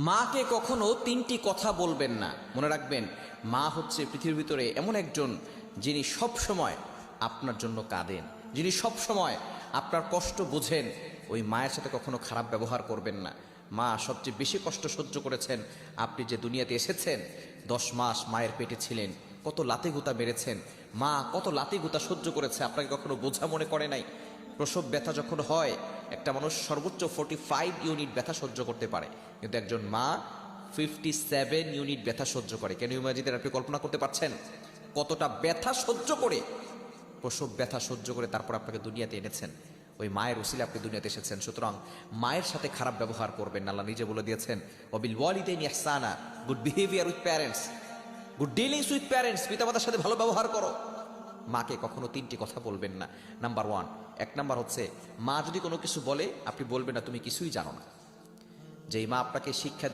মাকে কখনো তিনটি কথা বলবেন না। মনে রাখবেন, মা হচ্ছে পৃথিবীর ভিতরে এমন একজন যিনি সব সময় আপনার জন্য কাঁদেন, যিনি সব সময় আপনার কষ্ট বোঝেন। ওই মায়ের সাথে কখনো খারাপ ব্যবহার করবেন না। মা সবচেয়ে বেশি কষ্ট সহ্য করেছেন। আপনি যে দুনিয়াতে এসেছেন, 10 মাস মায়ের পেটে ছিলেন, কত লাতে গুতা মেরেছেন, মা কত লাতে গুতা সহ্য করেছে, আপনাকে কখনো বোঝা মনে করে নাই। প্রসব ব্যথা যখন হয়, একটা মানুষ সর্বোচ্চ 45 ইউনিট ব্যথা সহ্য করতে পারে, কিন্তু একজন মা 57 ইউনিট ব্যথা সহ্য করে। কেন ইমাজিদের, আপনি কল্পনা করতে পারছেন কতটা ব্যথা সহ্য করে, প্রসব ব্যথা সহ্য করে তারপর আপনাকে দুনিয়াতে এনেছেন। ওই মায়ের উসিলে আপনি দুনিয়াতে এসেছেন। সুতরাং মায়ের সাথে খারাপ ব্যবহার করবেন না। আল্লাহ নিজে বলে দিয়েছেন, ওয়াবিল ওয়ালিদাইনি ইহসানা, good behaviour with parents, good dealings with parents, পিতামাতার সাথে ভালো ব্যবহার করো। মাকে কখনো তিনটি কথা বলবেন না। নাম্বার 1, 1 নাম্বার হচ্ছে, মা যদি কোনো কিছু বলে আপনি বলবেন না তুমি কিছুই জানো না। যেই মা আপনাকে শিক্ষা